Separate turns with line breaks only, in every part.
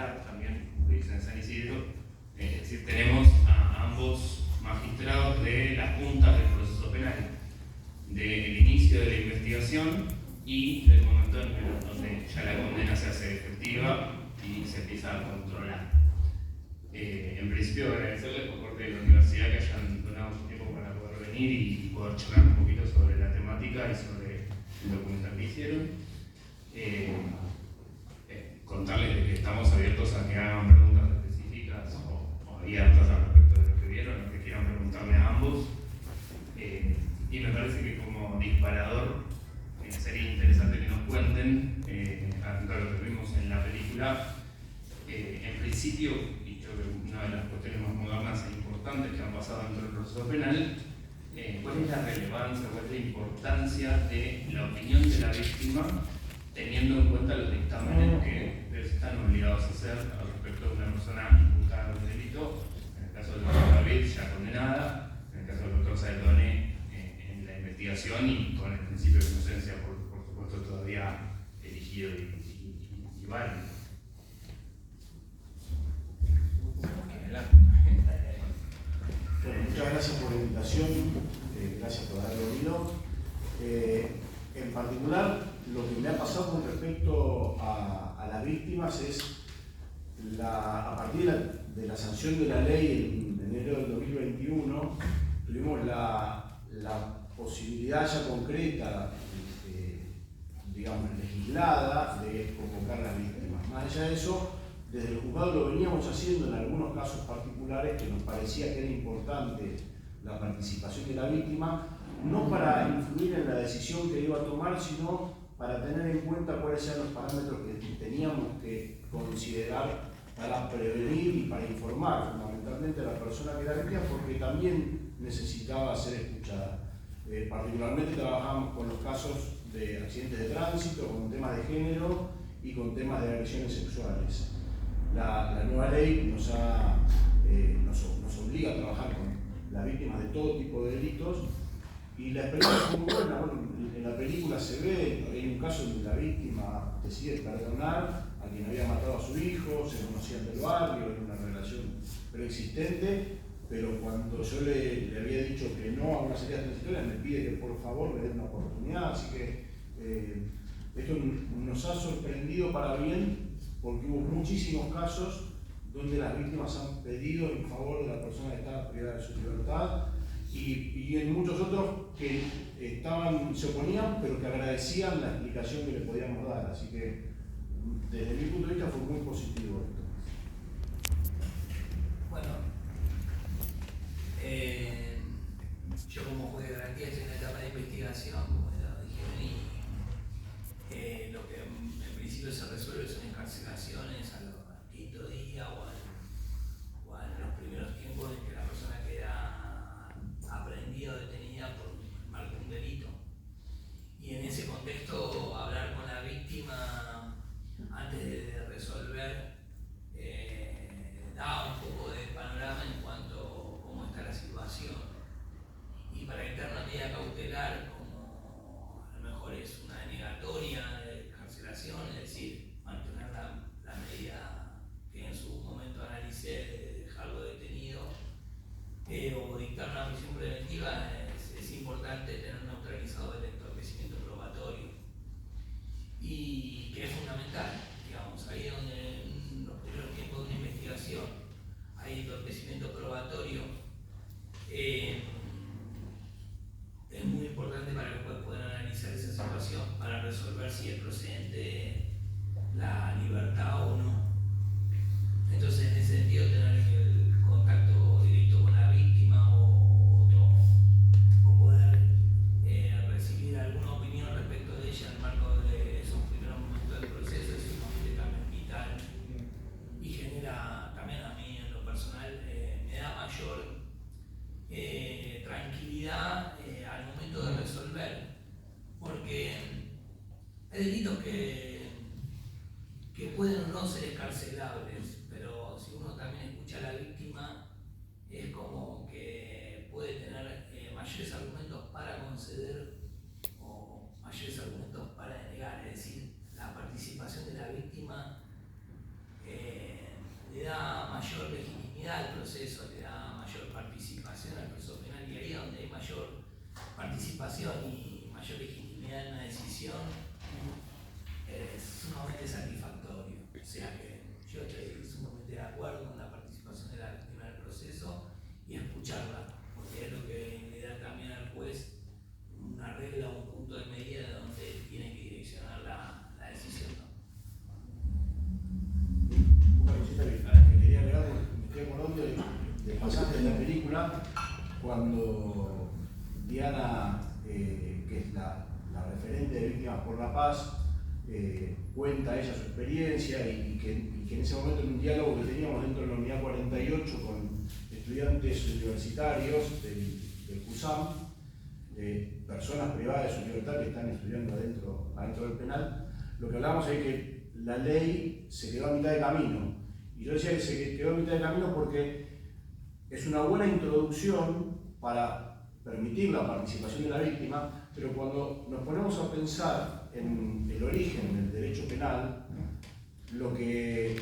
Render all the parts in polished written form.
similar también, como dicen en San Isidro. Es decir, tenemos a ambos magistrados de las juntas del proceso penal, del inicio de la investigación y del momento en donde ya la condena se hace efectiva y se empieza a controlar. En principio, agradecerles por parte de la universidad que hayan donado su tiempo para poder venir y poder charlar un poquito sobre la temática y sobre el documental que hicieron. Contarles de que estamos abiertos a que hagan preguntas específicas o abiertas al respecto de lo que vieron, lo que quieran preguntarle a ambos. Y me parece que como disparador sería interesante que nos cuenten acerca de lo que vimos en la película. En principio, y creo que una de las cuestiones más modernas e importantes que han pasado dentro del proceso penal, ¿cuál es la relevancia, cuál es la importancia de la opinión de la víctima, teniendo en cuenta los dictámenes que están obligados a hacer al respecto de una persona imputada de un delito, en el caso del doctor David, ya condenada, en el caso del doctor Saetone, en la investigación y con el principio de inocencia, por supuesto, todavía erigido y válido?
Bueno, muchas gracias por la invitación, gracias por haber venido. En particular, lo que me ha pasado con respecto a las víctimas es, a partir de la sanción de la ley en enero del 2021, tuvimos la posibilidad ya concreta, digamos, legislada, de convocar a las víctimas. Más allá de eso, desde el juzgado lo veníamos haciendo en algunos casos particulares que nos parecía que era importante la participación de la víctima, no para influir en la decisión que iba a tomar, sino para tener en cuenta cuáles eran los parámetros que teníamos que considerar para prevenir y para informar fundamentalmente a la persona que era víctima, porque también necesitaba ser escuchada. Particularmente trabajamos con los casos de accidentes de tránsito, con temas de género y con temas de agresiones sexuales. La nueva ley nos obliga a trabajar con las víctimas de todo tipo de delitos y la experiencia fue muy buena. Bueno, en la película se ve, hay un caso donde la víctima decide perdonar a quien había matado a su hijo, se conocían del barrio, era una relación preexistente, pero cuando yo le había dicho que no a una salida transitoria, me pide que por favor le dé una oportunidad, así que esto nos ha sorprendido para bien, porque hubo muchísimos casos donde las víctimas han pedido en favor de la persona que estaba privada de su libertad y en muchos otros que se oponían, pero que agradecían la explicación que le podíamos dar. Así que desde mi punto de vista fue muy positivo esto.
Bueno, yo como juez de garantía estoy en la etapa de investigación, como ya dijeron, y lo que en principio se resuelve son encarcelaciones al quinto día o en los primeros tiempos en que la persona queda aprehendida o detenida por marco de un delito. Y en ese contexto, hablar con la víctima antes de resolver da un poco de panorama en cuanto a cómo está la situación. Y para evitar una medida cautelar, como a lo mejor es una denegatoria de excarcelación, es decir, mantener la medida que en su momento analicé de dejarlo detenido, o dictar una prisión preventiva, es importante tener neutralizado el entorpecimiento probatorio. Y que es fundamental, digamos, ahí donde en los primeros tiempos de una investigación hay entorpecimiento probatorio, es muy importante para que el juez pueda analizar esa situación, para resolver si es procedente la libertad o no. Entonces, en ese sentido, tener el contacto directo con la víctima o poder recibir alguna opinión respecto de ella en el marco de esos primeros momentos del proceso es sumamente también vital y genera también a mí en lo personal me da mayor tranquilidad al momento de resolver, porque hay delitos que pueden o no ser escarcelables, pero si uno también escucha a la víctima es como que puede tener mayores argumentos para conceder o mayores argumentos para denegar, es decir, la participación de la víctima escucharla, porque es lo que le da también al juez una regla, un punto de medida de donde tiene que direccionar la decisión, ¿no?
Una cosita que quería agregar, me estoy acordando del pasaje de la película cuando Diana, que es la referente de Víctimas por la Paz, cuenta ella su experiencia y que en ese momento, en un diálogo que teníamos dentro de la unidad 48 con estudiantes universitarios del CUSAM, personas privadas de su libertad que están estudiando adentro del penal, lo que hablábamos es que la ley se quedó a mitad de camino. Y yo decía que se quedó a mitad de camino porque es una buena introducción para permitir la participación de la víctima, pero cuando nos ponemos a pensar en el origen del derecho penal, lo que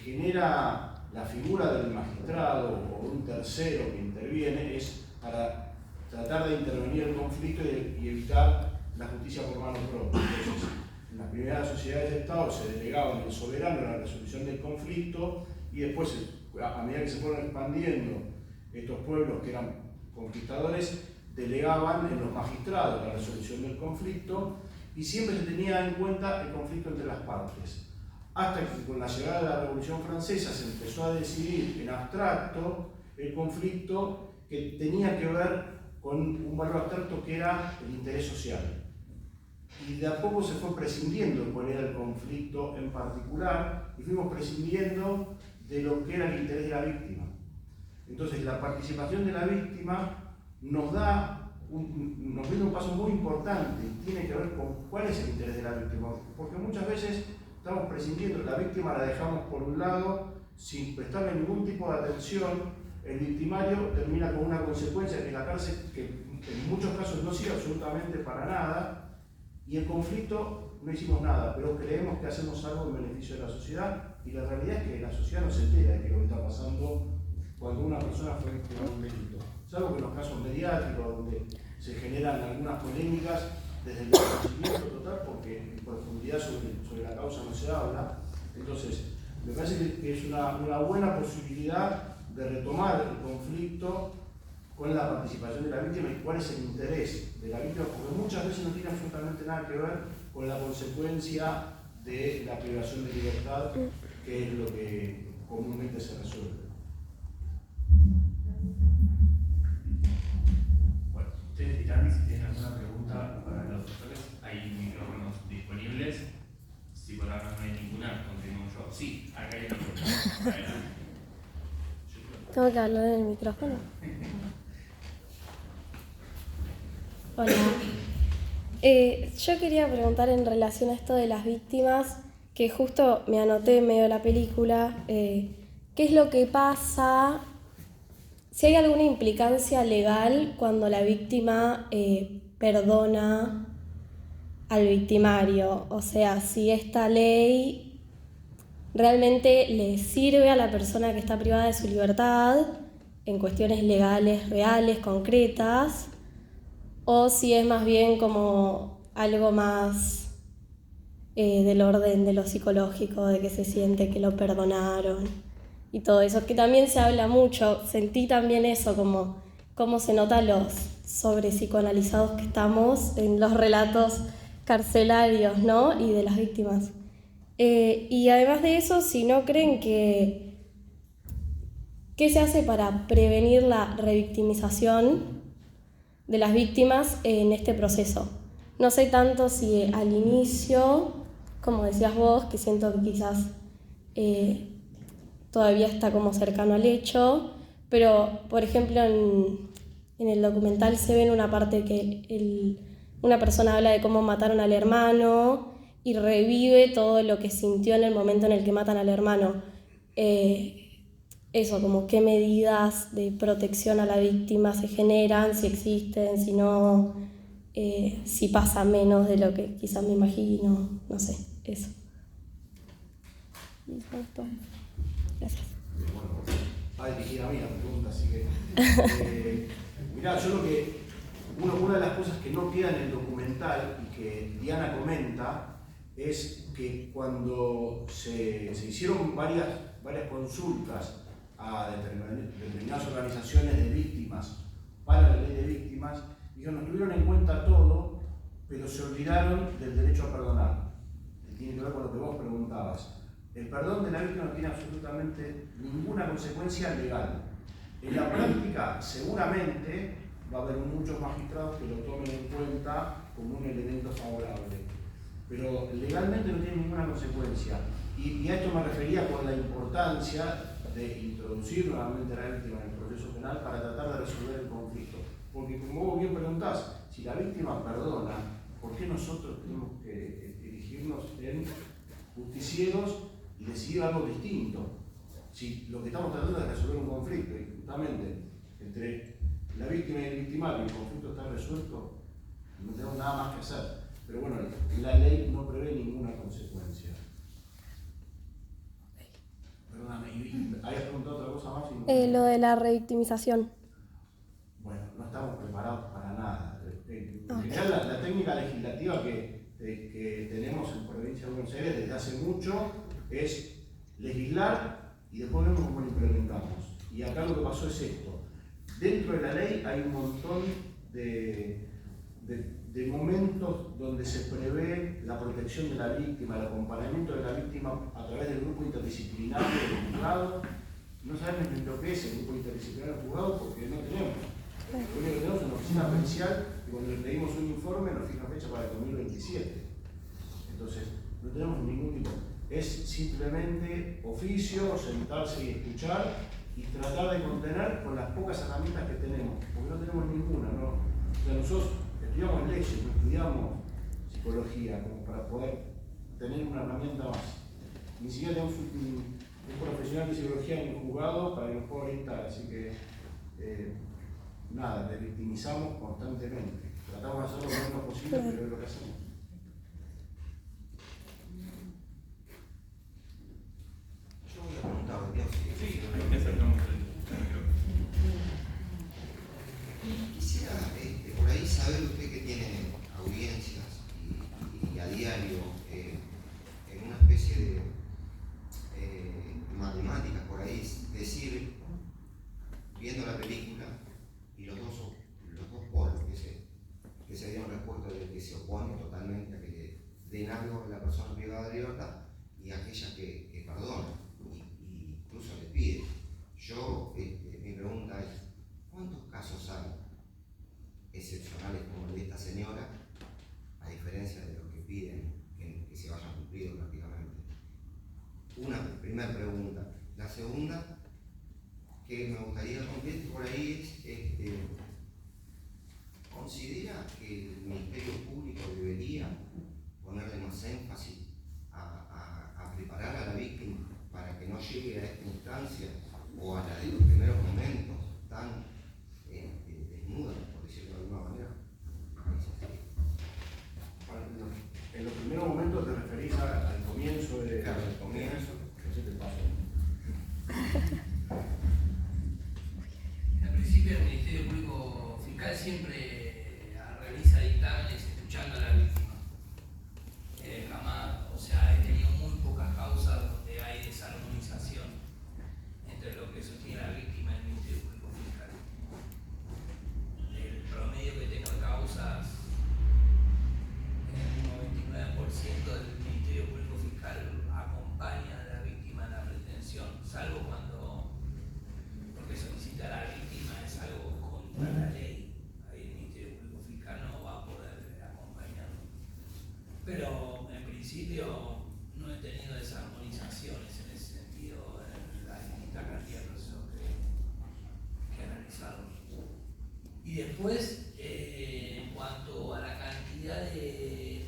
genera la figura del magistrado o de un tercero que interviene es para tratar de intervenir el conflicto y evitar la justicia por mano propia. Entonces, en las primeras sociedades de Estado se delegaba en el soberano la resolución del conflicto y después, a medida que se fueron expandiendo estos pueblos que eran conquistadores, delegaban en los magistrados la resolución del conflicto y siempre se tenía en cuenta el conflicto entre las partes. Hasta que con la llegada de la Revolución Francesa se empezó a decidir en abstracto el conflicto que tenía que ver con un valor abstracto que era el interés social. Y de a poco se fue prescindiendo de cuál era el conflicto en particular y fuimos prescindiendo de lo que era el interés de la víctima. Entonces la participación de la víctima nos brinda un paso muy importante y tiene que ver con cuál es el interés de la víctima, porque muchas veces estamos prescindiendo, la víctima la dejamos por un lado sin prestarle ningún tipo de atención, el victimario termina con una consecuencia que es la cárcel, que en muchos casos no sirve absolutamente para nada, y el conflicto no hicimos nada, pero creemos que hacemos algo en beneficio de la sociedad, y la realidad es que la sociedad no se entera de qué es lo que está pasando cuando una persona fue víctima de un delito. Salvo que en los casos mediáticos, donde se generan algunas polémicas desde el desconocimiento total, porque en profundidad sobre la causa no se habla. Entonces, me parece que es una buena posibilidad de retomar el conflicto con la participación de la víctima y cuál es el interés de la víctima, porque muchas veces no tiene absolutamente nada que ver con la consecuencia de la privación de libertad, que es lo que comúnmente se resuelve.
Bueno, ustedes dirán si tienen alguna pregunta para los doctores. Hay micrófonos disponibles. Si por ahora no hay ninguna, continúo yo. Sí, acá hay una pregunta. Adelante.
¿Tengo que hablar en el micrófono? Hola. Yo quería preguntar en relación a esto de las víctimas, que justo me anoté en medio de la película, ¿qué es lo que pasa? Si hay alguna implicancia legal cuando la víctima perdona al victimario, o sea, si esta ley realmente le sirve a la persona que está privada de su libertad en cuestiones legales, reales, concretas, o si es más bien como algo más del orden de lo psicológico, de que se siente que lo perdonaron y todo eso, que también se habla mucho. Sentí también eso, como cómo se nota los sobrepsicoanalizados que estamos en los relatos carcelarios, ¿no? Y de las víctimas. Y además de eso, si no creen que ¿qué se hace para prevenir la revictimización de las víctimas en este proceso? No sé tanto si al inicio, como decías vos, que siento que quizás todavía está como cercano al hecho, pero por ejemplo en el documental se ve en una parte que una persona habla de cómo mataron al hermano y revive todo lo que sintió en el momento en el que matan al hermano. Eso, como qué medidas de protección a la víctima se generan, si existen, si no, si pasa menos de lo que quizás me imagino, no sé, eso. Gracias.
Bueno, va dirigida a mí la pregunta, así que... mirá, yo lo que... Una de las cosas que no queda en el documental y que Diana comenta es que cuando se hicieron varias consultas a determinadas organizaciones de víctimas para la ley de víctimas, dijeron, nos tuvieron en cuenta todo, pero se olvidaron del derecho a perdonar. Tiene que ver con lo que vos preguntabas. El perdón de la víctima no tiene absolutamente ninguna consecuencia legal. En la práctica, seguramente, va a haber muchos magistrados que lo tomen en cuenta como un elemento favorable. Pero legalmente no tiene ninguna consecuencia. Y a esto me refería con la importancia de introducir nuevamente a la víctima en el proceso penal para tratar de resolver el conflicto. Porque como vos bien preguntás, si la víctima perdona, ¿por qué nosotros tenemos que erigirnos en justicieros y decidir algo distinto? Si lo que estamos tratando es resolver un conflicto, y justamente entre la víctima y el victimario el conflicto está resuelto, no tenemos nada más que hacer. Pero bueno, la ley no prevé ninguna consecuencia. Perdóname, ¿habías preguntado otra cosa más?
Lo de la revictimización.
Bueno, no estamos preparados para nada. En general, la técnica legislativa que tenemos en Provincia de Buenos Aires desde hace mucho es legislar y después vemos cómo lo implementamos. Y acá lo que pasó es esto. Dentro de la ley hay un montón de momentos donde se prevé la protección de la víctima, el acompañamiento de la víctima a través del grupo interdisciplinario del juzgado. No sabemos ni lo que es el grupo interdisciplinario del juzgado porque no tenemos. Lo único que tenemos es una oficina pericial y cuando le pedimos un informe nos fija fecha para el 2027. Entonces, no tenemos ningún tipo. Es simplemente oficio, sentarse y escuchar y tratar de contener con las pocas herramientas que tenemos, porque no tenemos ninguna, ¿no? O sea, nosotros estudiamos leyes, no estudiamos psicología, como para poder tener una herramienta más. Ni siquiera tenemos un profesional de psicología en el juzgado para que nos pueda orientar, así que nada, le victimizamos constantemente. Tratamos de hacerlo lo menos posible, pero es lo que hacemos.
Yo voy a preguntar, Dios,
Sí, me acercamos al micrófono.
quisiera por ahí saber usted que tiene audiencias y a diario en una especie de matemáticas por ahí, decir, viendo la película y los dos polos que se dieron respuesta de que se oponen totalmente a que den algo a la persona privada de libertad y aquella que perdona y incluso le pide. Yo, mi pregunta es, ¿cuántos casos hay excepcionales como el de esta señora, a diferencia de los que piden que se vayan cumplidos prácticamente? Una primera pregunta. La segunda, que me gustaría contestar por ahí es, ¿considera que el Ministerio Público debería ponerle más énfasis a preparar a la víctima para que no llegue a esta instancia o a la de los primeros momentos tan desnuda, por decirlo de alguna manera?
En los primeros momentos te referís al comienzo de...
Claro, al comienzo.
¿Qué te pasó?
En principio el Ministerio Público Fiscal siempre realiza dictámenes escuchando a la víctima. Jamás, o sea, he tenido muy pocas causas donde hay desarmonización entre lo que sostiene la víctima y el Ministerio Público Fiscal. El promedio que tengo de causas, el 99% del Ministerio Público Fiscal acompaña a la víctima en la retención, salvo cuando, porque solicitar a la víctima es algo contra la ley. Ahí el Ministerio Público Fiscal no va a poder acompañarlo. Pero en principio no he tenido desarmonizaciones en ese sentido en la distinta cantidad de procesos que he realizado. Y después, en cuanto a la cantidad de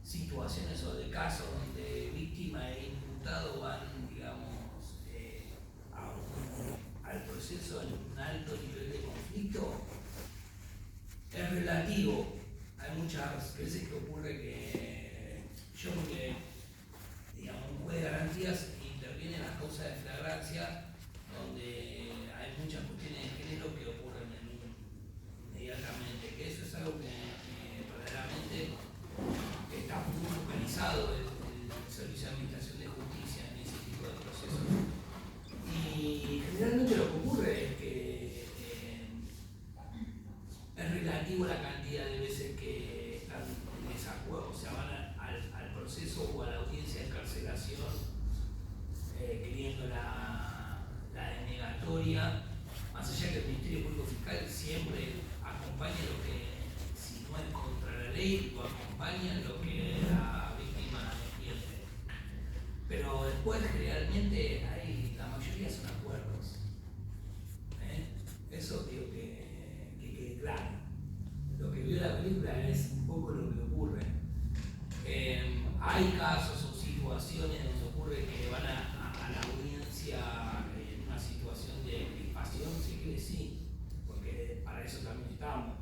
situaciones o de casos donde víctima e imputado van, digamos, al proceso en un alto nivel de conflicto, es relativo. Hay muchas veces que ocurre que yo, porque digamos, un juez de garantías interviene en las causas de flagrancia, donde hay muchas cuestiones de género que ocurren inmediatamente, que eso es algo que verdaderamente está muy focalizado el Servicio de Administración de Justicia en ese tipo de procesos. Y haciendo la denegatoria, más allá que el Ministerio Público Fiscal siempre acompaña lo que, si no es contra la ley, lo acompaña lo que la víctima defiende. Pero después generalmente la mayoría son acuerdos. Eso digo que quede claro. Lo que vio la película es un poco lo que ocurre. Hay casos o situaciones donde ocurre que van a la audiencia en una situación de crispación, si quiere sí, porque para eso también estamos.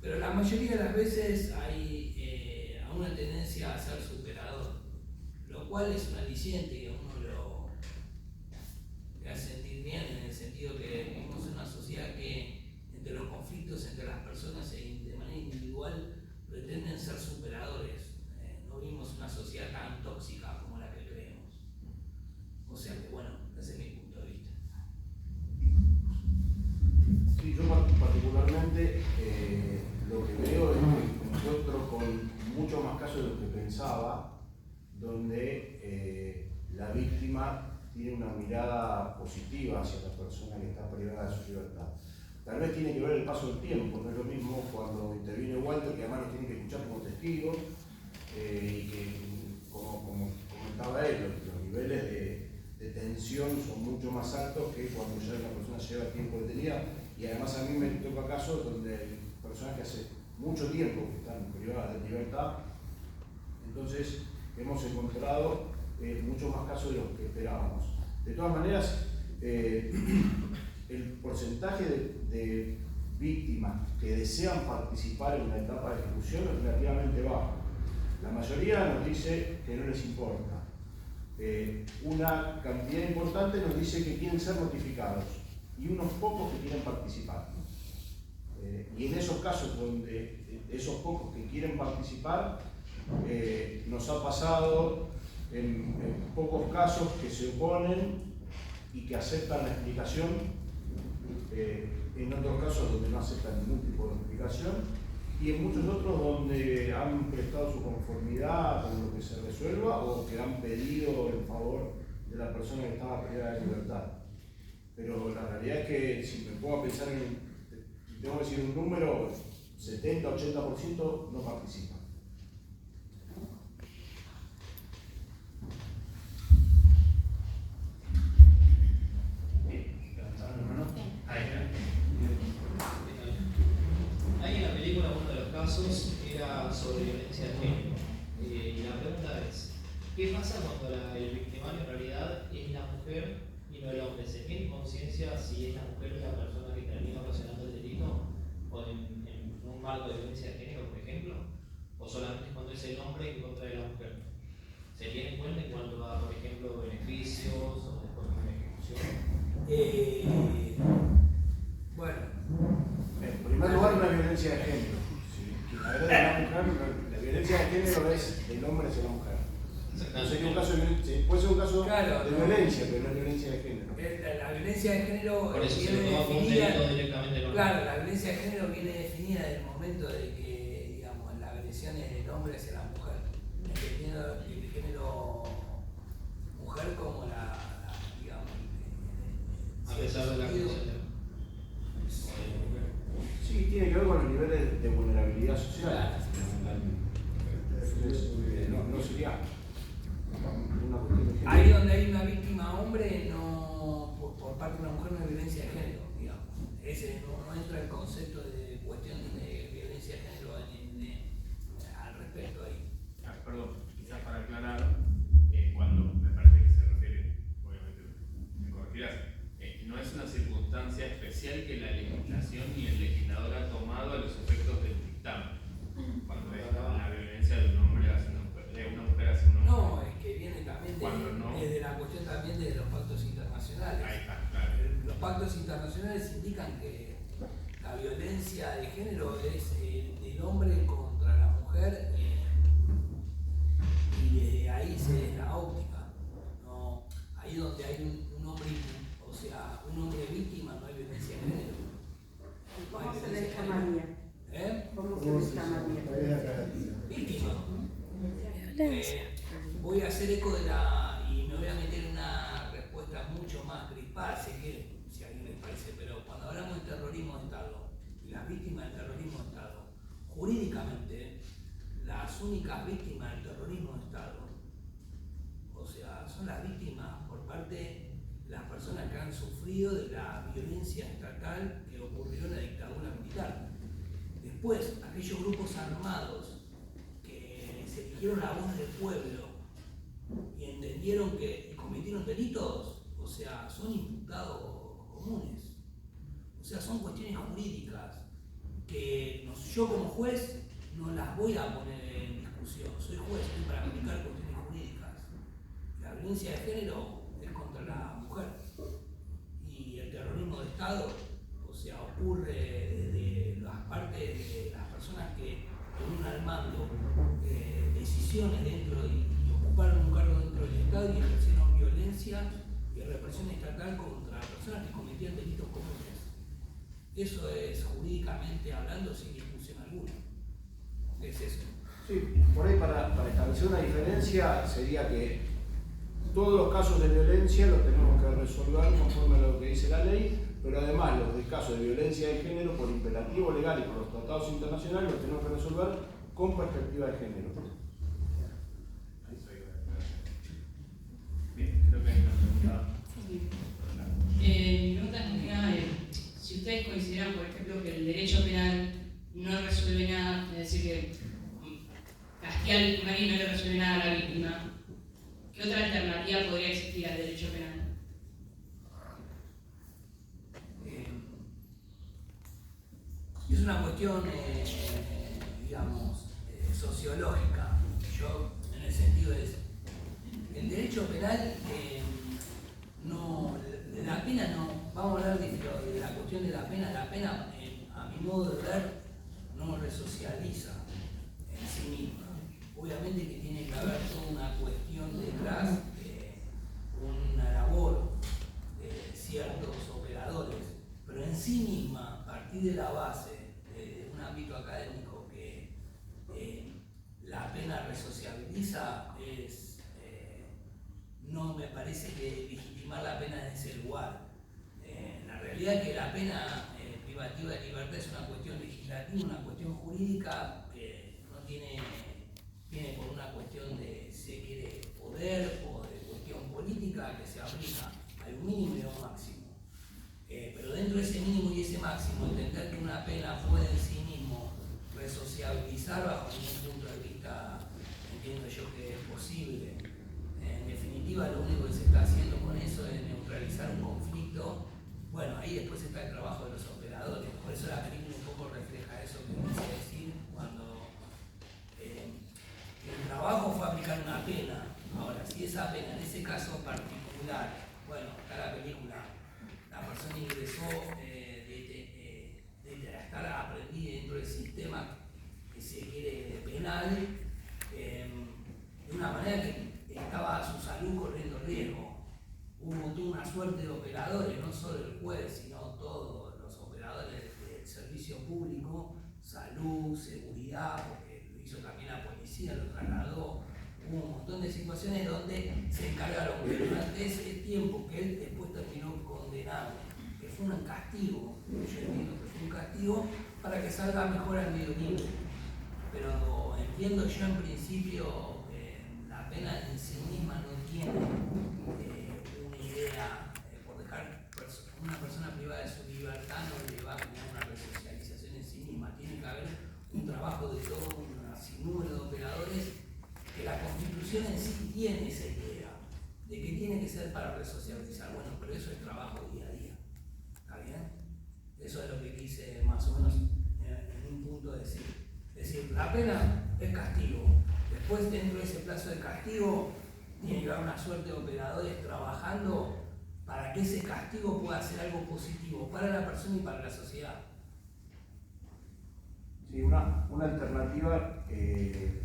Pero la mayoría de las veces hay una tendencia a ser superador, lo cual es un aliciente que a uno le hace sentir bien, en el sentido que vivimos en una sociedad que entre los conflictos entre las personas de manera individual pretenden ser superadores. No vivimos una sociedad tan tóxica como la que creemos. O sea que bueno, ese es mi punto de vista.
Sí, yo particularmente lo que veo es que me encuentro con muchos más casos de los que pensaba, donde la víctima tiene una mirada positiva hacia la persona que está privada de su libertad. Tal vez tiene que ver el paso del tiempo, no es lo mismo cuando interviene Walter, que además nos tiene que escuchar como testigo, y que, como comentaba él, los niveles de tensión son mucho más altos que cuando ya la persona lleva tiempo detenida, y además a mí me toca casos donde hay personas que hace mucho tiempo que están privadas de libertad. Entonces hemos encontrado muchos más casos de los que esperábamos. De todas maneras, el porcentaje de víctimas que desean participar en la etapa de ejecución es relativamente bajo. La mayoría nos dice que no les importa. Una cantidad importante nos dice que quieren ser notificados y unos pocos que quieren participar. Y en esos casos donde esos pocos que quieren participar, nos ha pasado en pocos casos que se oponen y que aceptan la explicación, en otros casos donde no aceptan ningún tipo de explicación, y en muchos otros donde han prestado su conformidad con lo que se resuelva o que han pedido en favor de la persona que estaba privada de libertad. Pero la realidad es que si me puedo pensar tengo que decir un número, 70-80% no participan.
Ahí en la película uno de los casos era sobre violencia de género. Y la pregunta es, ¿qué pasa cuando el victimario en realidad es la mujer y no el hombre? ¿Se tiene conciencia si es la mujer la persona que termina ocasionando el delito? ¿O en un marco de violencia de género, por ejemplo? ¿O solamente cuando es el hombre en contra de la mujer? ¿Se tiene en cuenta en cuanto a, por ejemplo, beneficios o después de una ejecución?
Bueno,
En primer lugar, una violencia de género. Si la verdad es la mujer, la violencia de género es del hombre hacia la mujer. No sería un caso de violencia, puede ser un caso de violencia, pero no es violencia de género.
La violencia de género
Por eso
viene
se lo toma como un
definida.
delito directamente. No.
Claro, la violencia de género viene definida desde el momento de que, digamos, la agresión es del hombre hacia la mujer, entendiendo el género mujer como digamos,
A pesar de la condición de
Sí, tiene que ver con los niveles de vulnerabilidad social. Entonces, no sería una cuestión de género.
ahí donde hay una víctima hombre, no, por parte de una mujer, no hay violencia de género, digamos. Ese no entra el concepto de cuestión de violencia de género al respecto ahí.
Perdón, quizás para aclarar, cuando me parece que se refiere, obviamente me corregirás, no es una circunstancia especial que la legislación y el legislador ha tomado a los efectos del dictamen. Cuando es la violencia de un hombre hacia una mujer, de una mujer hacia un hombre.
No, es que viene también
No.
desde la cuestión también de los pactos internacionales.
Ahí está, claro.
Los pactos internacionales indican que la violencia de género es del hombre contra la mujer, y desde ahí se es la óptica. ¿No? Ahí donde hay un hombre, o sea, un hombre víctima, no hay violencia de género. No hay
¿Cómo se
violencia
le
de género.
llamaría? ¿Cómo se le llamaría?
Víctima.
Violencia.
Voy a hacer eco y me voy a meter en una jurídicamente, las únicas víctimas del terrorismo de Estado, o sea, son las víctimas por parte de las personas que han sufrido de la violencia estatal que ocurrió en la dictadura militar. Después, aquellos grupos armados que se eligieron la voz del pueblo y entendieron que cometieron delitos, o sea, son imputados comunes. O sea, son cuestiones jurídicas que yo como juez no las voy a poner en discusión. Soy juez, estoy para aplicar cuestiones jurídicas. La violencia de género es contra la mujer. Y el terrorismo de Estado, o sea, ocurre desde las partes de las personas que ponen al mando decisiones dentro y ocuparon un cargo dentro del Estado y ejercieron violencia y represión estatal contra personas que cometían delitos comunes. Eso es jurídicamente hablando sin discusión alguna. Es eso.
Sí, por ahí para establecer una diferencia sería que todos los casos de violencia los tenemos que resolver conforme a lo que dice la ley, pero además los de casos de violencia de género por imperativo legal y por los tratados internacionales los tenemos que resolver con perspectiva de género.
Bien, creo que hay una pregunta.
Mi pregunta es que nada, si ustedes consideran, por ejemplo, que el derecho penal no resuelve nada, es decir, que castigar al victimario no le resuelve nada a la víctima, ¿qué otra alternativa podría existir al derecho penal?
Es una cuestión, digamos, sociológica. Yo, en el sentido de el derecho penal, no, la pena no, vamos a hablar de la cuestión de la pena, a mi modo de ver, no resocializa en sí misma. Obviamente que tiene que haber toda una cuestión detrás, una labor de ciertos operadores, pero en sí misma, a partir de la base de un ámbito académico que la pena resociabiliza, no me parece que legitimar la pena en ese lugar. La realidad es que la pena privativa de libertad es una cuestión legislativa, una cuestión jurídica que no tiene por una cuestión de se quiere poder o de cuestión política que se aplica a un mínimo y a un máximo. Pero dentro de ese mínimo y ese máximo, entender que una pena puede en sí mismo resociabilizar bajo ningún punto de vista, entiendo yo que es posible. En definitiva, lo único que se está haciendo con eso es neutralizar un conflicto. Bueno, ahí después está el trabajo de los operadores. Por eso la película un poco refleja eso que quise decir cuando el trabajo fue aplicar una pena. Ahora, si esa pena, en ese caso particular, bueno, está la película, la persona ingresó de estar aprendida dentro del sistema que se quiere penal, de una manera que estaba su salud corriendo riesgo. Hubo toda una suerte de operadores, no solo el juez, sino todos los operadores del servicio público, salud, seguridad, porque lo hizo también la policía, lo trasladó. Hubo un montón de situaciones donde se encargaron que durante ese tiempo que él después terminó condenado, que fue un castigo, yo entiendo que fue un castigo para que salga mejor al medio libre. Pero entiendo yo en principio la pena en sí misma no tiene una idea, por dejar una persona privada de su libertad no le va a tener una resocialización en sí misma. Tiene que haber un trabajo de todo un sinnúmero de operadores que la Constitución en sí tiene esa idea de que tiene que ser para resocializar. Bueno, pero eso es trabajo día a día. ¿Está bien? Eso es lo que quise más o menos en un punto decir. Es decir, la pena es castigo. Después, dentro de ese plazo de castigo, tiene que haber una suerte de operadores trabajando para que ese castigo pueda ser algo positivo para la persona y para la sociedad.
Sí, una alternativa que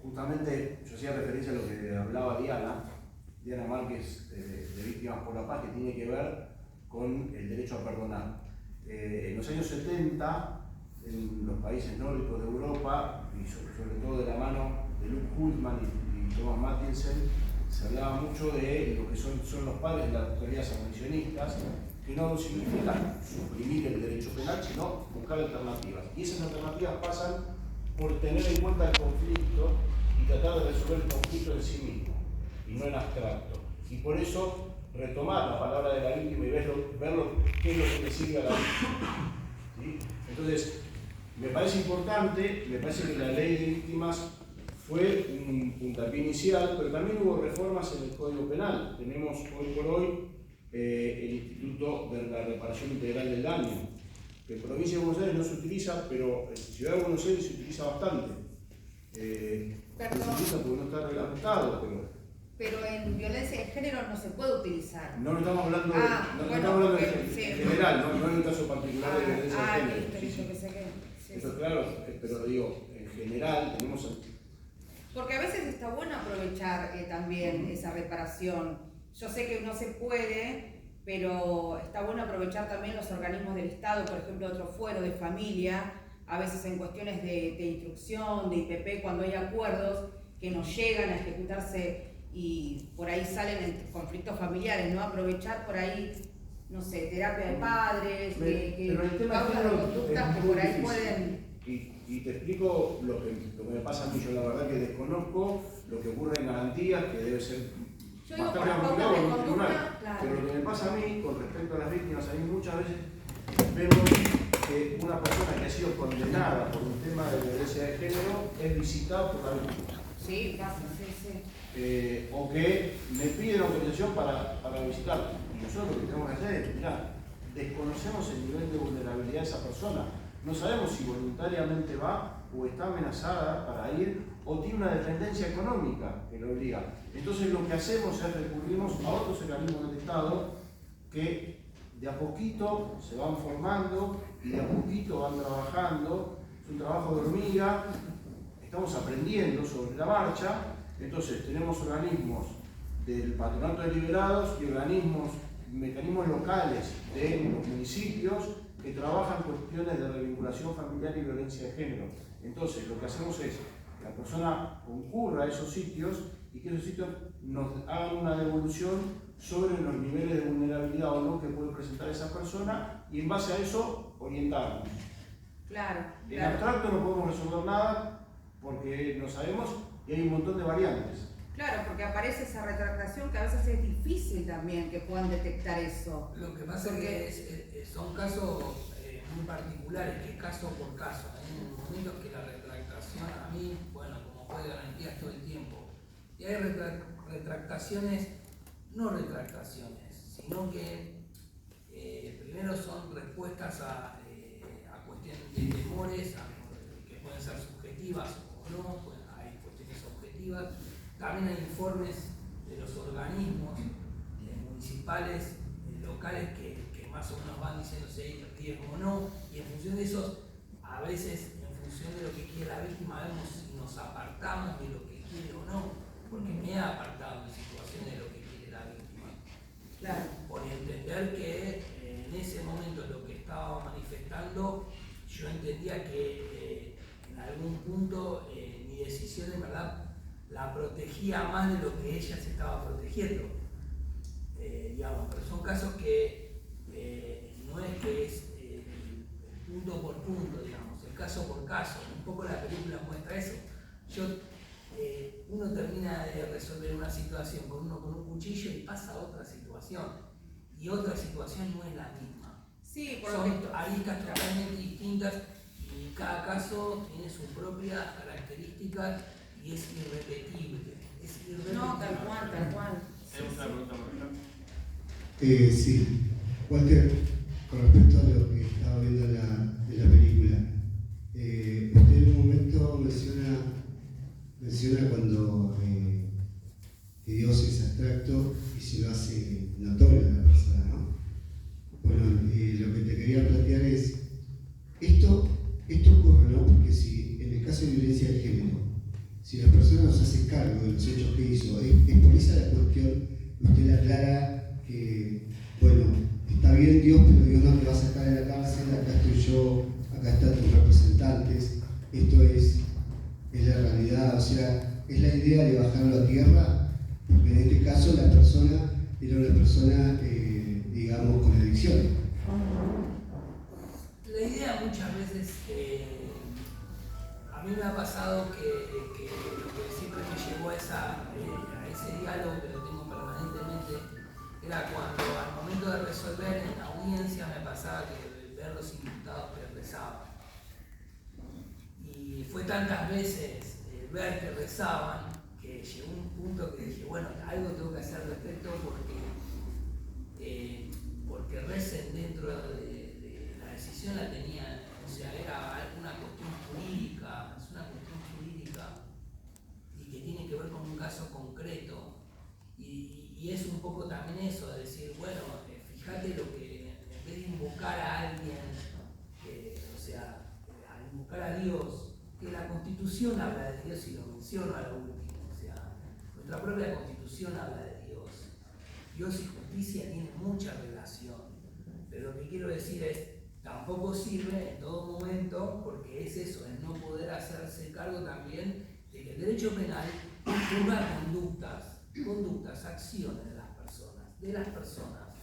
justamente yo hacía referencia a lo que hablaba Diana Márquez de Víctimas por la Paz, que tiene que ver con el derecho a perdonar. En los años 70, en los países nórdicos de Europa, y sobre todo de la mano de Luke Hultman y Thomas Mathiesen, se hablaba mucho de lo que son los padres de las teorías abolicionistas, que no significan suprimir el derecho penal, sino buscar alternativas. Y esas alternativas pasan por tener en cuenta el conflicto y tratar de resolver el conflicto en sí mismo, y no en abstracto. Y por eso retomar la palabra de la víctima y ver qué es lo que le sirve a la víctima. ¿Sí? Entonces, me parece importante, me parece que la ley de víctimas fue un puntapié inicial, pero también hubo reformas en el Código Penal. Tenemos hoy por hoy el Instituto de la Reparación Integral del Daño, que en Provincia de Buenos Aires no se utiliza, pero en Ciudad de Buenos Aires se utiliza bastante. No se utiliza porque no está reglamentado,
pero en violencia de género no se puede utilizar.
No estamos hablando, en general, no en un caso particular de violencia de género. Eso claro, pero digo, en general tenemos...
Porque a veces está bueno aprovechar también esa reparación. Yo sé que no se puede, pero está bueno aprovechar también los organismos del Estado, por ejemplo, otro fuero de familia, a veces en cuestiones de instrucción, de IPP, cuando hay acuerdos que no llegan a ejecutarse y por ahí salen conflictos familiares, ¿no? Aprovechar por ahí, no sé, terapia de padres, que pautas de conductas que por ahí pueden...
Y te explico lo que me pasa a mí. Yo la verdad que desconozco lo que ocurre en garantías, que debe ser bastante ampliado en un tribunal. Pero lo que me pasa a mí, con respecto a las víctimas, a mí muchas veces vemos que una persona que ha sido condenada por un tema de violencia de género es visitada por la víctima.
Sí, pasa, sí.
O que me piden autorización para visitarla. Y nosotros lo que tenemos que hacer es, mirá, desconocemos el nivel de vulnerabilidad de esa persona. No sabemos si voluntariamente va o está amenazada para ir o tiene una dependencia económica que lo obliga. Entonces lo que hacemos es recurrimos a otros organismos del Estado que de a poquito se van formando y de a poquito van trabajando. Es un trabajo de hormiga, estamos aprendiendo sobre la marcha. Entonces tenemos organismos del Patronato de Liberados y mecanismos locales de los municipios que trabajan cuestiones de revinculación familiar y violencia de género. Entonces, lo que hacemos es que la persona concurra a esos sitios y que esos sitios nos hagan una devolución sobre los niveles de vulnerabilidad o no que puede presentar esa persona y en base a eso orientarnos.
Claro.
En abstracto no podemos resolver nada porque no sabemos y hay un montón de variantes.
Claro, porque aparece esa retractación que a veces es difícil también que puedan detectar eso.
Lo que pasa es que son casos muy particulares, que es caso por caso. Hay momentos que la retractación a mí, bueno, como juez de garantías todo el tiempo. Y hay retractaciones, no retractaciones, sino que primero son respuestas a cuestiones de temores, que pueden ser subjetivas o no, pues hay cuestiones objetivas. También hay informes de los organismos municipales, locales, que más o menos van diciendo si hay riesgo o no, y en función de esos, a veces en función de lo que quiere la víctima, vemos si nos apartamos de lo que quiere o no, porque me he apartado en situaciones de lo que quiere la víctima.
Claro.
Por entender que en ese momento lo que estaba manifestando, yo entendía que en algún punto mi decisión en verdad la protegía más de lo que ella se estaba protegiendo, digamos, pero son casos que no es que es punto por punto, digamos, el caso por caso, un poco la película muestra eso. Uno termina de resolver una situación con un cuchillo y pasa a otra situación, y otra situación no es la misma.
Sí,
son aristas totalmente distintas y cada caso tiene sus propias características. Y es irrepetible.
No, tal cual.
¿Tenemos una pregunta por acá?
Sí. Walter, con respecto a lo que estaba viendo de la película, usted en un momento menciona cuando que Dios es abstracto y se lo hace notorio a la persona, ¿no? Bueno, lo que te quería plantear es, esto ocurre, ¿no? Porque si en el caso de violencia de género, si la persona no se hace cargo de los hechos que hizo, es por esa la cuestión, usted aclara que, bueno, está bien Dios, pero Dios no te va a sacar de la cárcel, acá estoy yo, acá están tus representantes, esto es la realidad, o sea, es la idea de bajarlo a tierra, porque en era una persona, digamos, con adicción.
La idea muchas veces, a mí me ha pasado que lo que siempre me llevó a ese diálogo que lo tengo permanentemente, era cuando al momento de resolver en la audiencia me pasaba que ver los imputados que rezaban. Y fue tantas veces ver que rezaban que llegó un punto que dije, bueno, algo tengo que hacer al respecto porque recen dentro de la decisión la tenía, o sea, era una cuestión jurídica, es una cuestión jurídica y que tiene que ver con un caso concreto. Y es un poco también eso, de decir, bueno, fíjate lo que, en vez de invocar a alguien, o sea, al invocar a Dios, que la Constitución habla de Dios y lo menciono a lo último, o sea, nuestra propia Constitución habla de Dios. Dios y justicia tienen mucha relación, pero lo que quiero decir es, tampoco sirve en todo momento, porque es eso, es no poder hacerse cargo también de que el derecho penal juzga conductas, acciones de las personas,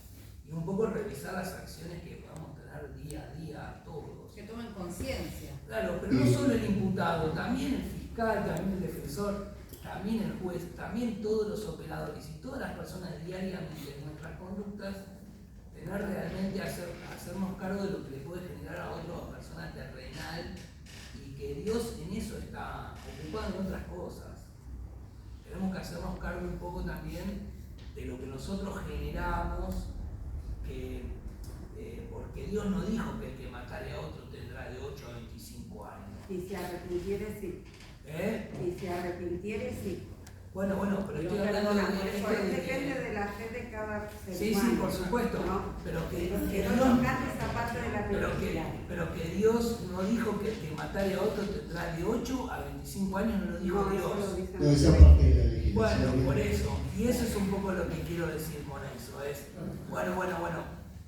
y un poco revisar las acciones que podamos tener día a día todos.
Que tomen conciencia.
Claro, pero no solo el imputado, también el fiscal, también el defensor, también el juez, también todos los operadores y todas las personas diariamente en nuestras conductas, tener realmente hacernos cargo de lo que le puede generar a otra persona terrenal, y que Dios en eso está ocupado en otras cosas. Tenemos que hacernos cargo un poco también de lo que nosotros generamos, porque Dios no dijo que el que matare a otro tendrá de 8 a 25 años.
Y si arrepintiere, sí. Y si arrepintiere, sí.
Bueno, pero estoy hablando
depende de la fe de cada ser humano.
Sí, por supuesto, ¿no? Pero que
no tocaste esa parte de la película.
Pero que Dios no dijo que el que matare a otro tendrá de 8 a 25 años, no lo dijo Dios.
No, esa parte de la legislación.
Bueno, por eso, y eso es un poco lo que quiero decir con eso, es, bueno,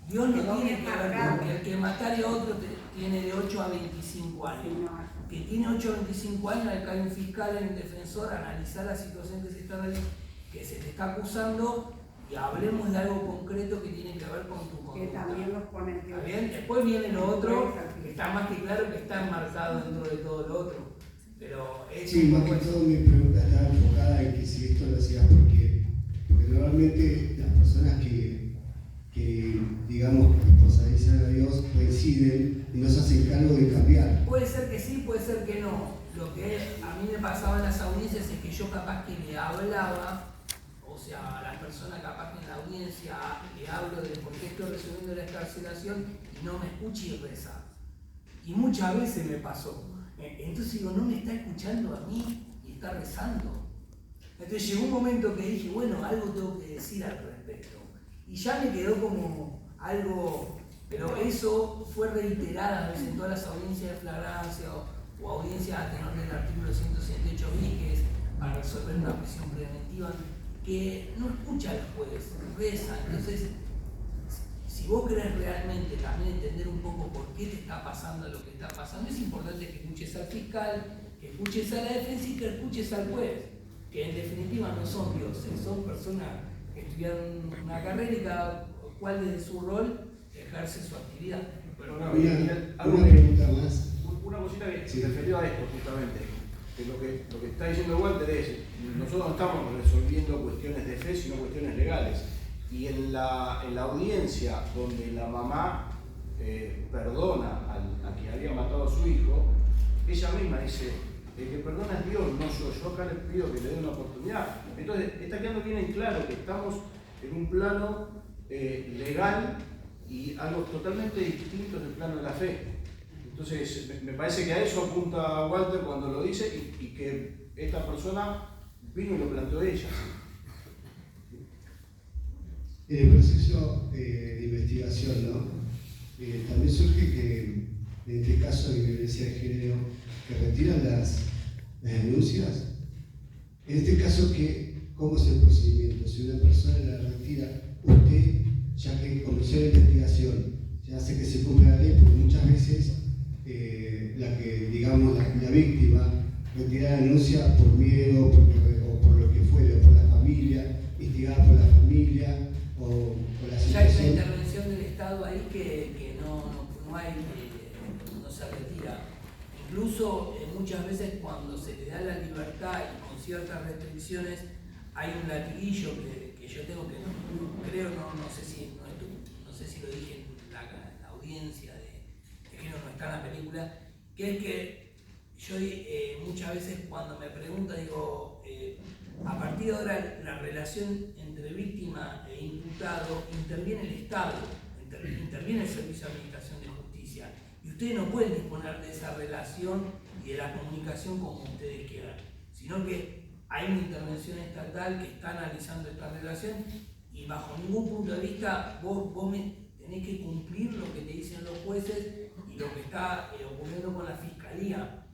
Dios no tiene que ver con que el que matare a otro tiene de 8 a 25 años. Que tiene 8 a 25 años, hay que hay un fiscal, hay un defensor, analizar la situación que se te está acusando, y hablemos de algo concreto que tiene que ver con tu conducta.
Que también los pone.
¿Está bien? Después viene lo otro, que está más que claro que está enmarcado dentro de todo lo otro. Pero es
sí, más que todo mi pregunta estaba enfocada en que si esto lo hacías porque normalmente las personas que digamos, responsabilizan a Dios deciden y no se hacen cargo de cambiar.
Puede ser que sí, puede ser que no. Lo que a mí me pasaba en las audiencias es que yo capaz que le hablaba, o sea, a la persona capaz que en la audiencia le hablo de por qué estoy resolviendo la excarcelación y no me escucha y reza. Y muchas veces me pasó. Entonces digo, no me está escuchando a mí y está rezando. Entonces llegó un momento que dije, bueno, algo tengo que decir al respecto. Y ya me quedó como algo, pero eso fue reiterada en todas las audiencias de flagrancia o audiencias a tenor del artículo 168 bis, que es para resolver una prisión preventiva, que no escucha al juez, reza. Entonces, si vos querés realmente también entender un poco por qué te está pasando lo que está pasando, es importante que escuches al fiscal, que escuches a la defensa y que escuches al juez, que en definitiva no son dioses, son personas que estudian una carrera y cada cual desde su rol ejerce su actividad.
Pero
una pregunta más.
Una cosita que se refirió a esto justamente, que lo que está diciendo Walter es, nosotros no estamos resolviendo cuestiones de fe, sino cuestiones legales. Y en la audiencia donde la mamá perdona a quien había matado a su hijo, ella misma dice, el que perdona es Dios, no yo acá les pido que le den una oportunidad. Entonces está quedando bien en claro que estamos en un plano legal y algo totalmente distinto del plano de la fe. Entonces me parece que a eso apunta Walter cuando lo dice y que esta persona vino y lo planteó ella.
En el proceso de investigación, ¿no? También surge que en este caso de violencia de género, que retiran las denuncias. En este caso, ¿cómo es el procedimiento? Si una persona la retira, usted, ya que comenzó la investigación, ya hace que se cumpla la ley, porque muchas veces la víctima retira la denuncia por miedo, o por lo que fuera, por la familia, instigada por la familia,
Estado ahí que no hay, no se retira. Incluso muchas veces cuando se le da la libertad y con ciertas restricciones, hay un latiguillo que yo tengo que creo, no sé si lo dije en la audiencia de género, no está en la película, que es que yo muchas veces cuando me preguntan digo, a partir de ahora la relación entre víctima e imputado interviene el Estado, interviene el Servicio de Administración de Justicia, y ustedes no pueden disponer de esa relación y de la comunicación como ustedes quieran, sino que hay una intervención estatal que está analizando esta relación y bajo ningún punto de vista vos tenés que cumplir lo que te dicen los jueces y lo que está ocurriendo con la Fiscalía.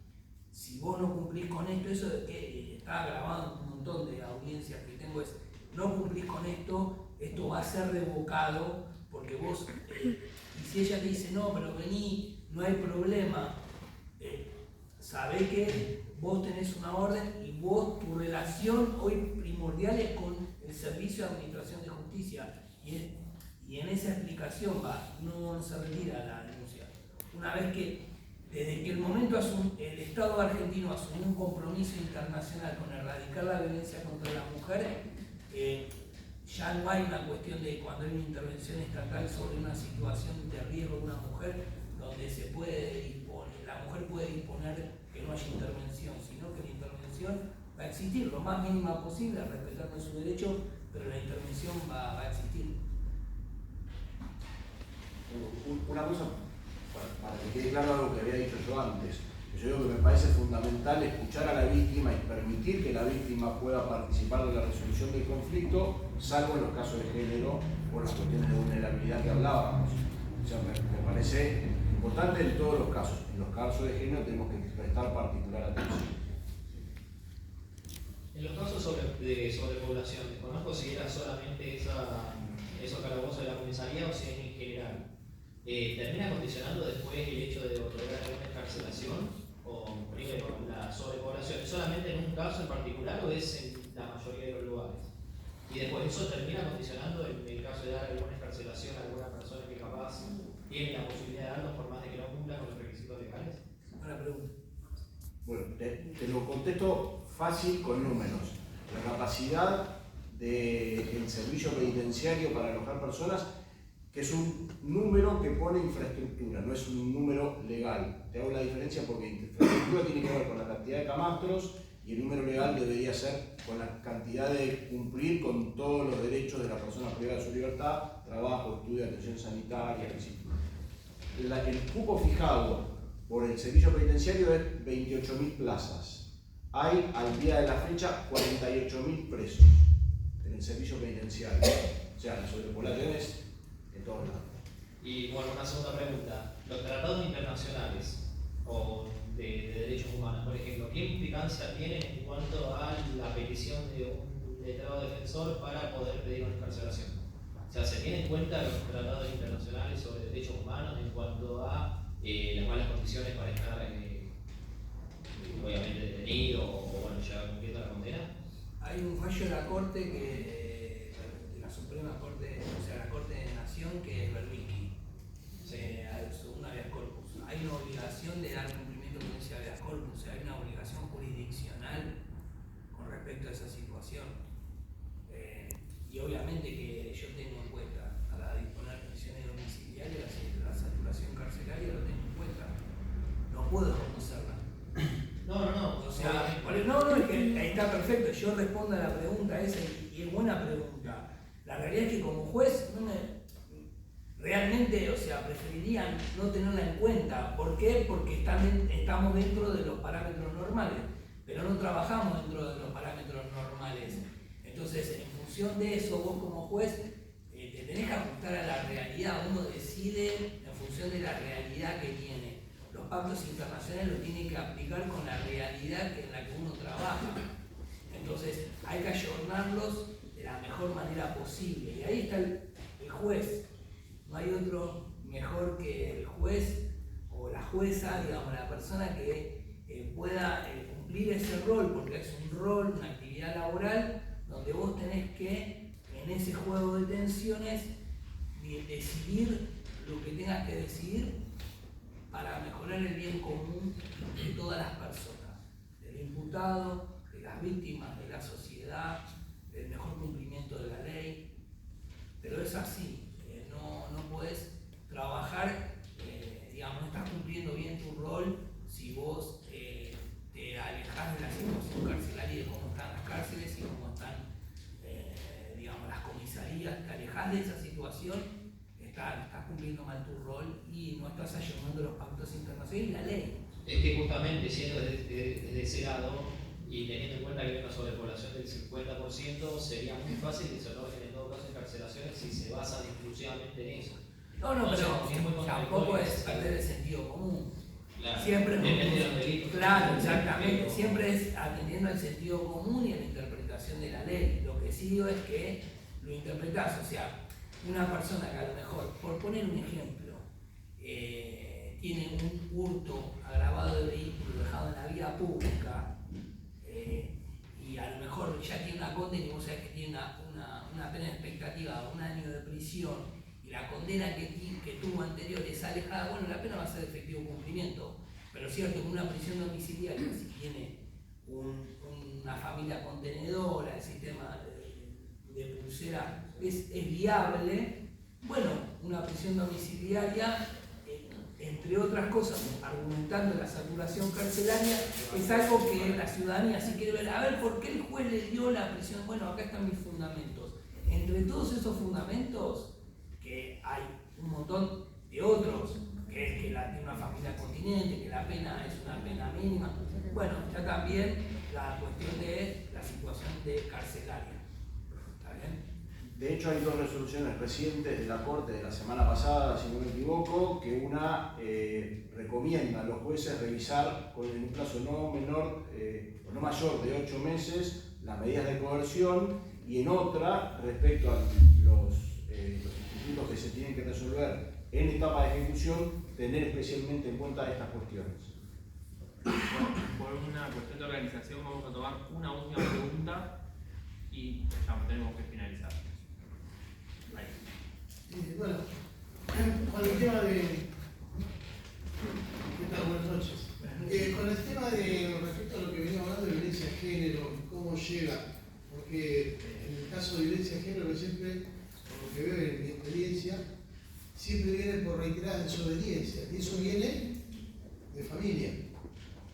Si vos no cumplís con esto, eso está grabado en un montón de audiencias que tengo, es no cumplís con esto va a ser revocado porque vos, y si ella te dice no, pero vení, no hay problema, sabés que vos tenés una orden y vos, tu relación hoy primordial es con el Servicio de Administración de Justicia y en esa explicación no se retira la denuncia. Una vez que, desde que el momento el Estado argentino asumió un compromiso internacional con erradicar la violencia contra las mujeres, ya no hay una cuestión de cuando hay una intervención estatal sobre una situación de riesgo de una mujer donde la mujer puede disponer que no haya intervención, sino que la intervención va a existir lo más mínima posible, respetando su derecho, pero la intervención va a existir.
Una cosa, para que quede claro algo que había dicho yo antes, que yo digo que me parece fundamental escuchar a la víctima y permitir que la víctima pueda participar de la resolución del conflicto, salvo en los casos de género o las cuestiones de vulnerabilidad que hablábamos. O sea, me parece importante en todos los casos. En los casos de género tenemos que prestar particular atención.
En los casos de sobrepoblación, desconozco si era solamente esos calabozos de la comisaría o si es en general. ¿Termina condicionando después el hecho de otorgar alguna encarcelación? ¿O primero, la sobrepoblación es solamente en un caso en particular o es en la mayoría de los lugares? Y después eso termina condicionando en el caso de dar alguna encarcelación a alguna persona que capaz tiene la posibilidad de darlo por más de que no cumpla con los requisitos legales.
Buena pregunta.
Bueno, te lo contesto fácil con números. La capacidad del servicio penitenciario para alojar personas, que es un número que pone infraestructura, no es un número legal. Te hago la diferencia porque infraestructura tiene que ver con la cantidad de camastros y el número legal debería ser con la cantidad de cumplir con todos los derechos de la persona privada de su libertad, trabajo, estudio, atención sanitaria, etc. El cupo fijado por el servicio penitenciario es 28.000 plazas. Hay al día de la fecha 48.000 presos en el servicio penitenciario. O sea, la sobrepoblación es de todos lados.
Y bueno, una segunda pregunta. Los tratados internacionales o de derechos humanos, por ejemplo, ¿qué implicancia tienen en cuanto a la petición de un letrado defensor para poder pedir una encarcelación? O sea, ¿se tienen en cuenta los tratados internacionales sobre derechos humanos en cuanto a las malas condiciones para estar obviamente detenido o bueno, ya cumpliendo la condena?
Hay un fallo de la Corte de la Suprema Corte, o sea, la Corte de Nación, que es Berbisky, según habeas corpus. Hay una obligación de dar cumplimiento con ese habeas corpus, o sea, hay una obligación jurisdiccional con respecto a esa situación. Y obviamente que yo tengo en cuenta, a la de disponer prisiones domiciliarias, la saturación carcelaria lo tengo en cuenta. No puedo conocerla.
No.
O sea, no, es que ahí está perfecto. Yo respondo a la pregunta esa y es buena pregunta. La realidad es que como juez realmente, o sea, preferiría no tenerla en cuenta. ¿Por qué? Porque estamos dentro de los parámetros normales, pero no trabajamos dentro de los parámetros normales. Entonces, en función de eso, vos como juez te tenés que ajustar a la realidad. Uno decide en función de la realidad que tiene. Los pactos internacionales los tiene que aplicar con la realidad en la que uno trabaja. Entonces, hay que ayornarlos de la mejor manera posible. Y ahí está el juez. No hay otro mejor que el juez o la jueza, digamos, la persona que pueda cumplir ese rol, porque es un rol, una actividad laboral, donde vos tenés que, en ese juego de tensiones, decidir lo que tengas que decidir para mejorar el bien común de todas las personas, del imputado, de las víctimas, de la sociedad, del mejor cumplimiento de la ley. Pero es así, no puedes trabajar, digamos, no estás cumpliendo bien tu rol si vos te alejás de la situación carcelaria y de cómo están las cárceles y cómo están, digamos, las comisarías, te alejás de esa situación, estás cumpliendo mal tu rol y no estás ayudando los pactos internacionales y la ley.
Es que justamente siendo desde ese lado y teniendo en cuenta que hay una sobrepoblación del 50%, sería muy fácil que se logren en todo caso encarcelaciones si se basan exclusivamente en eso.
No, pero tampoco es perder el sentido común.
Claro,
siempre
depende de los delitos.
Claro, exactamente. Siempre es atendiendo al sentido común y a la interpretación de la ley. Lo que sí digo es que lo interpretás, o sea, una persona que a lo mejor, por poner un ejemplo, tiene un hurto agravado de vehículo dejado en la vía pública y a lo mejor ya tiene una condena y vos sabés que tiene una pena expectativa de 1 año de prisión y la condena que tuvo anterior es alejada, bueno, la pena va a ser de efectivo cumplimiento. Pero es cierto que una prisión domiciliaria, si tiene una familia contenedora, el sistema de pulsera es viable, bueno, una prisión domiciliaria, entre otras cosas, argumentando la saturación carcelaria, es algo que la ciudadanía sí quiere ver. A ver, ¿por qué el juez le dio la prisión? Bueno, acá están mis fundamentos. Entre todos esos fundamentos, que hay un montón de otros, que es que tiene una familia continente, que la pena es una pena mínima. Bueno, ya también la cuestión de la situación de carcelaria. ¿Está bien?
De hecho, hay 2 resoluciones recientes de la Corte de la semana pasada, si no me equivoco, que una recomienda a los jueces revisar con un plazo no menor o no mayor de 8 meses las medidas de coerción, y en otra, respecto a los institutos que se tienen que resolver en etapa de ejecución, tener especialmente en cuenta estas cuestiones.
Por una cuestión de organización vamos a tomar una última pregunta y ya tenemos que finalizar.
Bueno, con el tema de... ¿Qué tal? Buenas noches. Con el tema de, respecto a lo que venía hablando de violencia de género, cómo llega, porque en el caso de violencia de género, que siempre, por lo que veo en mi experiencia, siempre viene por reiteradas desobediencias, y eso viene de familia,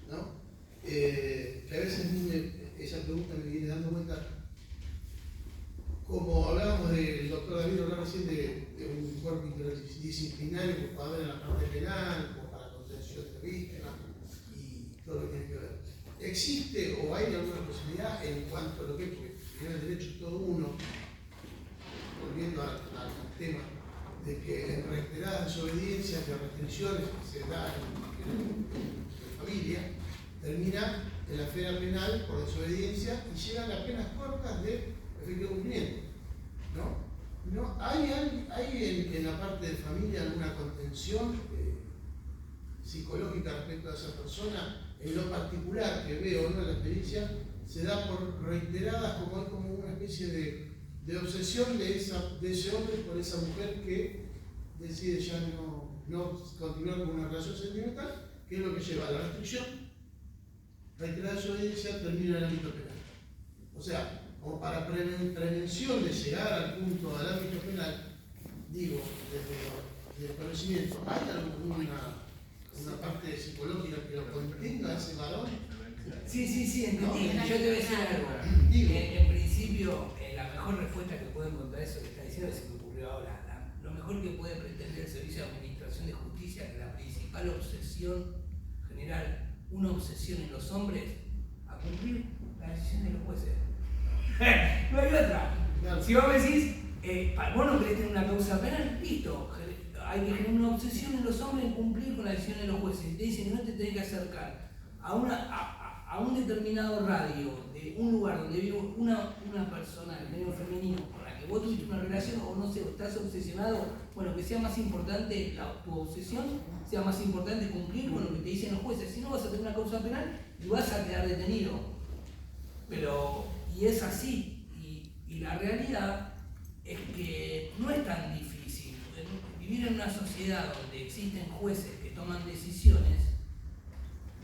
¿no? Que a veces esa pregunta me viene dando cuenta. Como hablábamos del doctor David, hablaba recién de un cuerpo interdisciplinario para ver en la parte penal, como para contención de víctimas y todo lo que tiene que ver. ¿Existe o hay alguna posibilidad en cuanto a lo que es, porque en el derecho todo uno, volviendo al tema, de que en reiteradas desobediencias de restricciones que se dan en la familia, termina en la esfera penal por desobediencia y llegan a penas cortas de efectivo cumplimiento, ¿no? ¿Hay en la parte de familia alguna contención psicológica respecto a esa persona? En lo particular que veo, ¿no?, en la experiencia, se da por reiteradas, como una especie de obsesión de ese hombre por esa mujer que decide ya no continuar con una relación sentimental, que es lo que lleva a la restricción, reiterada desobediencia, termina en el ámbito penal. O sea, como para prevención de llegar al punto del ámbito penal, digo, desde el conocimiento, ¿hay alguna parte psicológica que lo contenga ese varón?
Sí, entendí. Yo te voy a decir algo. En principio, la mejor respuesta que puedo encontrar eso que está diciendo es lo que ocurrió ahora. Lo mejor que puede pretender el Servicio de Administración de Justicia, que la principal obsesión general, una obsesión en los hombres, a cumplir la decisión de los jueces. No hay otra. Si vos me decís, vos no querés tener una causa penal, listo. Hay que generar una obsesión en los hombres en cumplir con la decisión de los jueces. Y te dicen que no te tenés que acercar a un determinado radio de un lugar donde vive una persona, el género femenino, con la que vos tuviste una relación o no sé, estás obsesionado, bueno, que sea más importante tu obsesión, sea más importante cumplir con lo que te dicen los jueces. Si no, vas a tener una causa penal y vas a quedar detenido. Y es así. Y la realidad es que no es tan difícil. Vivir vivir en una sociedad donde existen jueces que toman decisiones,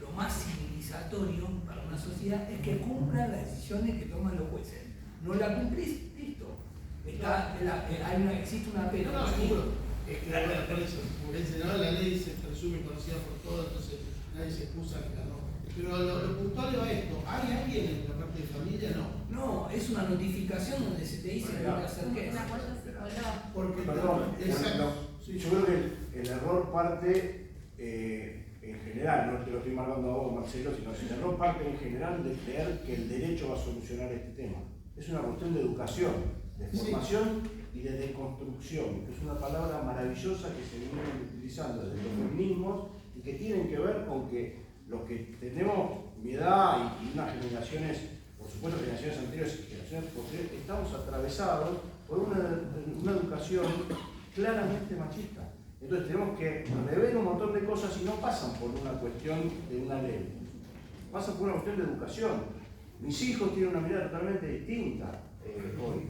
lo más civilizatorio para una sociedad es que cumplan las decisiones que toman los jueces. No la cumplís, listo. Existe una pena.
No, seguro. Es que por eso, porque en general la ley se presume conocida por todos, entonces nadie se excusa que no. Pero lo puntual va esto, ¿hay alguien en la parte de familia?
No, es una notificación donde se te dice que hay que hacer qué.
Porque
perdón,
sí.
yo creo que el error parte en general, no te lo estoy marcando a vos, Marcelo, sino que el error parte en general de creer que el derecho va a solucionar este tema. Es una cuestión de educación, de formación y de deconstrucción, que es una palabra maravillosa que se viene utilizando desde los feminismos y que tienen que ver con que los que tenemos mi edad y unas generaciones, por supuesto generaciones anteriores y generaciones posteriores, estamos atravesados por una educación claramente machista. Entonces tenemos que rever un montón de cosas y no pasan por una cuestión de una ley, pasan por una cuestión de educación. Mis hijos tienen una mirada totalmente distinta hoy.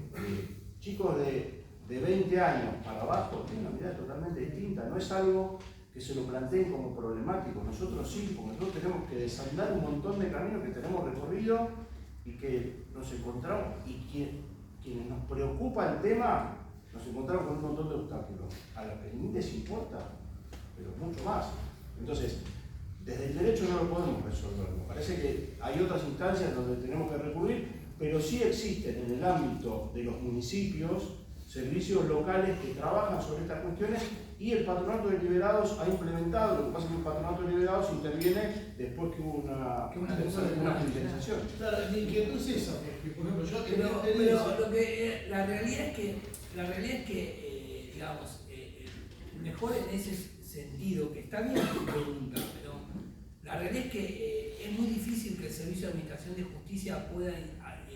Chicos de 20 años para abajo tienen una mirada totalmente distinta. No es algo que se lo planteen como problemático. Nosotros sí, porque nosotros tenemos que desandar un montón de caminos que tenemos recorrido y que nos encontramos, y quienes nos preocupa el tema, nos encontramos con un montón de obstáculos, a los que ni les importa, pero mucho más. Entonces, desde el derecho no lo podemos resolver. Me parece que hay otras instancias donde tenemos que recurrir, pero sí existen en el ámbito de los municipios servicios locales que trabajan sobre estas cuestiones y el Patronato de Liberados ha implementado. Lo que pasa es que el Patronato de Liberados interviene después que hubo una judicialización.
Claro, la inquietud es esa, porque por ejemplo yo...
Pero lo que, la realidad es que digamos, mejor en ese sentido, que está bien tu pregunta, pero la realidad es que es muy difícil que el Servicio de Administración de Justicia pueda,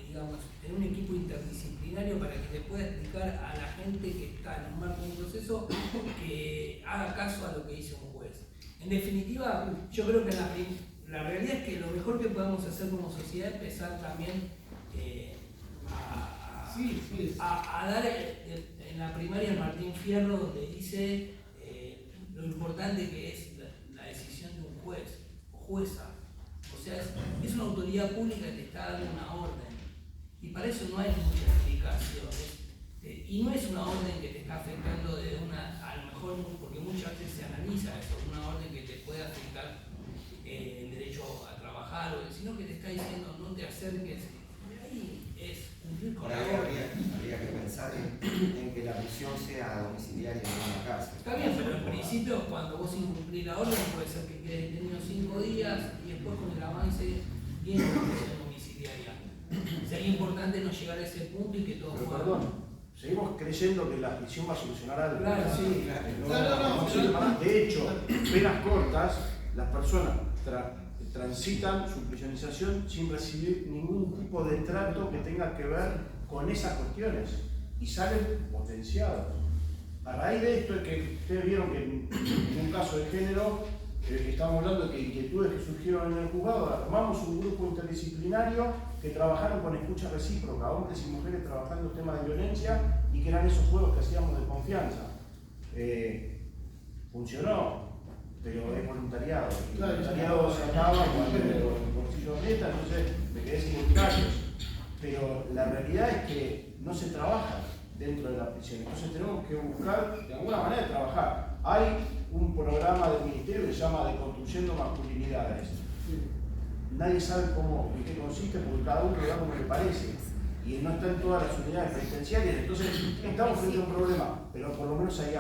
digamos, tener un equipo interdisciplinario para que le pueda explicar a la gente que está en un marco de un proceso que haga caso a lo que dice un juez. En definitiva, yo creo que la realidad es que lo mejor que podemos hacer como sociedad es empezar también a dar en la primaria el Martín Fierro, donde dice lo importante que es la decisión de un juez o jueza. O sea, es una autoridad pública que te está dando una orden. Y para eso no hay mucha explicación. Y no es una orden que te está afectando de a lo mejor, porque muchas veces se analiza eso, una orden que te puede afectar el derecho a trabajar, sino que te está diciendo no te acerques. Ahí es cumplir con la orden.
Habría que pensar en que la prisión sea domiciliaria en una cárcel.
Está bien, pero en principio cuando vos incumplís la orden puede ser que quedes detenido 5 días y después con el avance viene la prisión domiciliaria. Sería importante no llegar a ese punto y que todos
pero
puedan.
perdón, seguimos creyendo que la prisión va a solucionar algo.
Claro, sí.
No, de hecho, penas cortas, las personas transitan su prisionización sin recibir ningún tipo de trato que tenga que ver con esas cuestiones y salen potenciados. A raíz de esto es que ustedes vieron que en un caso de género estábamos hablando de que inquietudes que surgieron en el juzgado, armamos un grupo interdisciplinario que trabajaron con escucha recíproca, hombres y mujeres trabajando temas de violencia y que eran esos juegos que hacíamos de confianza. Funcionó, pero es voluntariado. El voluntariado se acaba cuando el bolsillo aprieta, entonces me quedé sin voluntarios. Pero la realidad es que no se trabaja dentro de la prisión, entonces tenemos que buscar de alguna manera trabajar. Hay un programa del ministerio que se llama Deconstruyendo Masculinidades. Nadie sabe cómo y qué consiste porque cada uno lo da como le parece y no está en todas las unidades penitenciarias, entonces estamos frente a un problema, pero por lo menos hay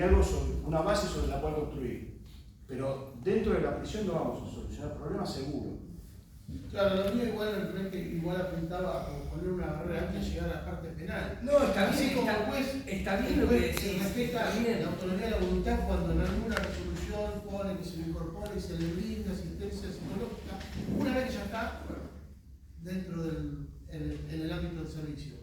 algo sobre una base sobre la cual construir. Pero dentro de la prisión no vamos a solucionar problemas seguro.
Claro, lo mío igual apuntaba a poner una barrera antes de llegar a la parte penal.
No, está
así
bien,
como juez,
está bien lo que decís.
Se respeta la autonomía de la voluntad cuando en alguna resolución pone que se le incorpore y se le brinda asistencia psicológica, una vez que ya está dentro en el ámbito del servicio.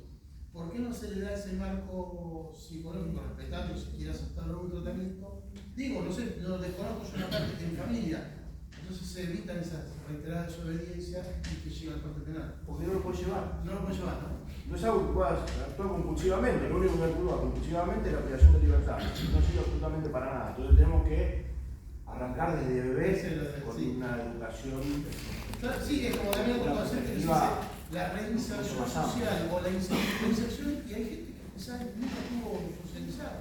¿Por qué no se le da ese marco psicológico, respetando si quiere aceptar algún tratamiento? Digo, no sé, lo desconozco yo en la parte de mi familia, Entonces se evitan esas reiteradas desobediencias y que llega al corte penal.
Porque no lo puede llevar.
No lo puede llevar, ¿no?
No es algo que puedas actuar compulsivamente, lo único que actúa compulsivamente es la privación de libertad. No sirve absolutamente para nada. Entonces tenemos que arrancar desde bebés con una educación.
Claro, sí, es como también otro concepto que se dice la reinserción social o la inserción, y hay gente que quizás nunca estuvo socializada.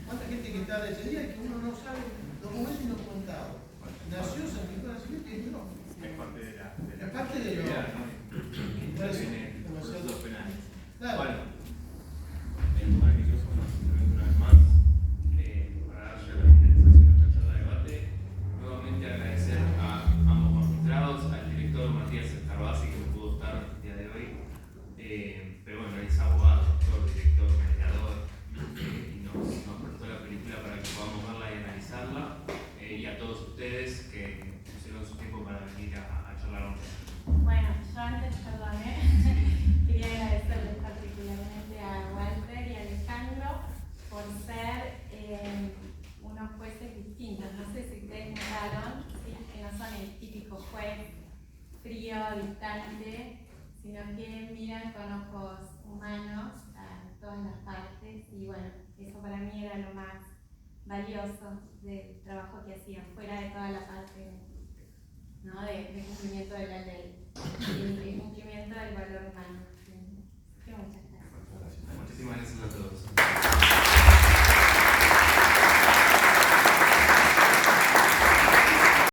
¿Cuánta gente que está detenida y que uno no sabe documentos y documentado? Nació, certificó nacimiento y no.
Es parte de la.
Es parte de lo.
Procesos penales.
Claro.
Bueno, en lugar de micrófono, simplemente una vez más, para darle la finalización de esta charla de debate, nuevamente agradecer a ambos magistrados, al director Matías Escarbasi, que no pudo estar el día de hoy, pero bueno, él es abogado, doctor, director, mediador, y nos prestó la película para que podamos verla y analizarla, y a todos ustedes que pusieron su tiempo para venir a charlar un poco.
Bueno, yo antes, quería agradecerles particularmente a Walter y a Alejandro por ser unos jueces distintos. No sé si ustedes notaron, ¿sí? Que no son el típico juez frío, distante, sino que miran con ojos humanos a todas las partes, y bueno, eso para mí era lo más valioso del trabajo que hacían, fuera de toda la parte, ¿no?, de cumplimiento de la ley y de cumplimiento del valor humano.